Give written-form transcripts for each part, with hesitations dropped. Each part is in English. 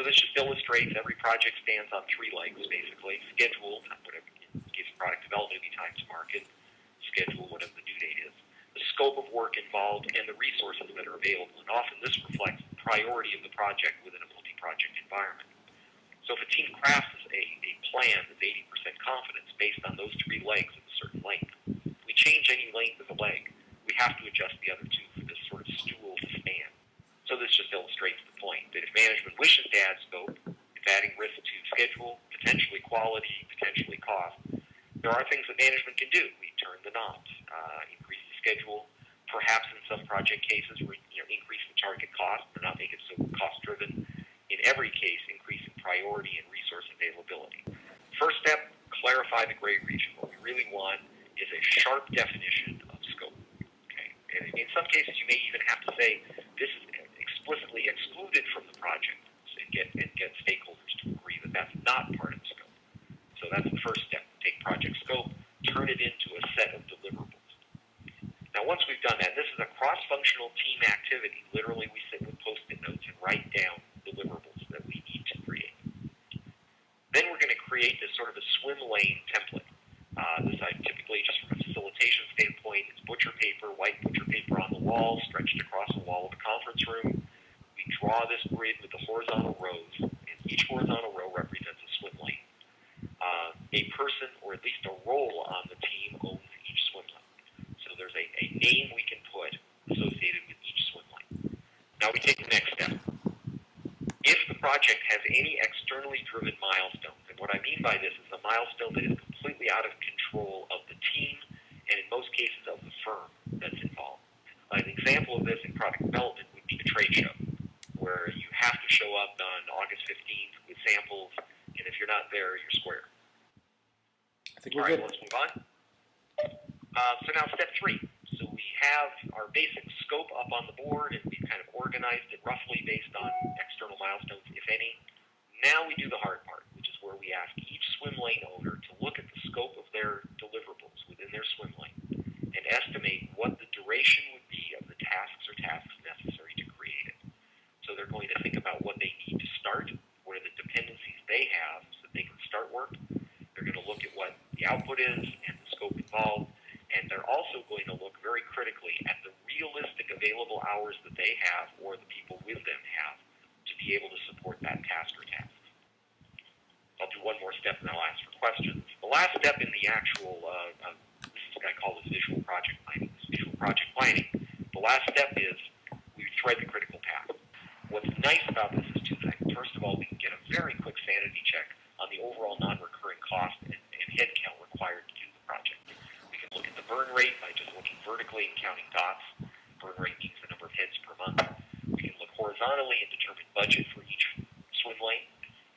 So this just illustrates every project stands on three legs, basically. Schedule, whatever in case of product development, it'd be time to market. Schedule, whatever the due date is. The scope of work involved and the resources that are available. And often this reflects the priority of the project within a multi-project environment. So if a team crafts a plan that's 80% confidence based on those three legs of a certain length, if we change any length of the leg, we have to adjust the other two for this sort of stool to stand. So this just illustrates the point that if management wishes to add scope, if adding risk to schedule, potentially quality, potentially cost, there are things that management can do. We turn the knobs, increase the schedule, perhaps in some project cases, increase the target cost, but not make it so cost-driven. In every case, increasing priority and resource availability. First step, clarify the gray region. What we really want is a sharp definition of scope. Okay? And in some cases, you may even have to say, this is explicitly excluded from the project and get stakeholders to agree that that's not part of the scope. So that's the first step. Take project scope, turn it into a set of deliverables. Now, once we've done that, this is a cross-functional team activity. Literally, we sit with Post-it notes and write down deliverables that we need to create. Then we're going to create this sort of a swim lane template. This I typically, just from a facilitation standpoint, it's butcher paper, white butcher paper on the wall, stretched across the wall of the conference room. We draw this grid with the horizontal rows, and each horizontal row represents a swim lane. A person, or at least a role on the team, owns each swim lane. So there's a name we can put associated with each swim lane. Now we take the next step. If the project has any externally driven milestones, and what I mean by this is a milestone that is completely out of control of the team, and in most cases of the firm that's involved. An example of this in product development would be the trade show, where you have to show up on August 15th with samples, and if you're not there, you're square. I think we're All right, good. let's move on. So now step 3. So we have our basic scope up on the board, and we've kind of organized it roughly based on external milestones, if any. Now we do the hard part, which is where we ask each swim lane owner to look at the scope of their deliverables within their swim lane and estimate what the duration would be of the tasks or tasks necessary to create it. So they're going to think about what they need to start, what are the dependencies they have so that they can start work. They're going to look at what the output is and the scope involved, and they're also going to look very critically at the realistic available hours that they have or the people with them have to be able to support that task or tasks. I'll do one more step and then I'll ask for questions. The last step in the actual, I call this visual project planning. The last step is we thread the critical path. What's nice about this is two things. First of all, we can get a very quick sanity check on the overall non-recurring cost and headcount required to do the project. We can look at the burn rate by just looking vertically and counting dots. Burn rate means the number of heads per month. We can look horizontally and determine budget for each swim lane.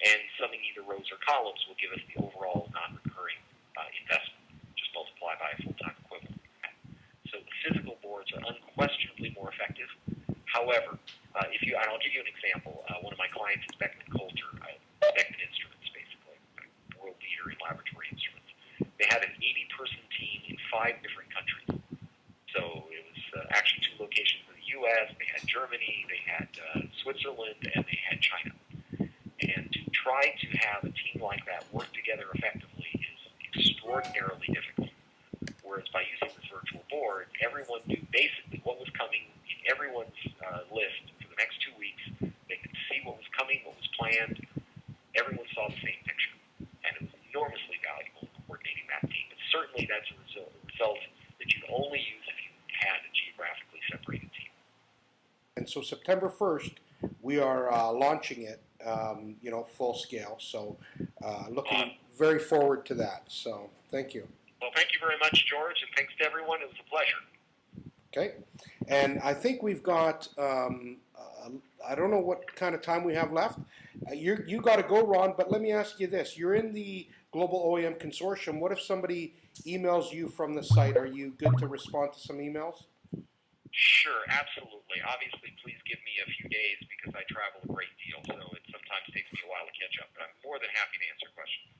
And summing either rows or columns will give us the overall non-recurring investment, just multiply by a full-time equivalent. So the physical boards are unquestionably more effective. However, and I'll give you an example. One of my clients is Beckman Coulter, Beckman Instruments, basically, a world leader in laboratory instruments. They had an 80-person team in 5 different countries. So it was actually 2 locations in the U.S., they had Germany, they had Switzerland, and they had China. And to try to have a team like that work together effectively is extraordinarily difficult. Whereas by using this virtual board, everyone knew basically what was coming in everyone's list for the next 2 weeks. They could see what was coming, what was planned. Everyone saw the same picture. And it was enormously valuable in coordinating that team. But certainly that's a result that you can only use if you had a geographically separated team. And so September 1st, we are launching it, full scale. So looking very forward to that. So thank you. Well, thank you very much, George, and thanks to everyone. It was a pleasure. Okay. And I think we've got, I don't know what kind of time we have left. You got to go, Ron, but let me ask you this. You're in the Global OEM Consortium. What if somebody emails you from the site? Are you good to respond to some emails? Sure, absolutely. Obviously, please give me a few days because I travel a great deal, so it sometimes takes me a while to catch up, but I'm more than happy to answer questions.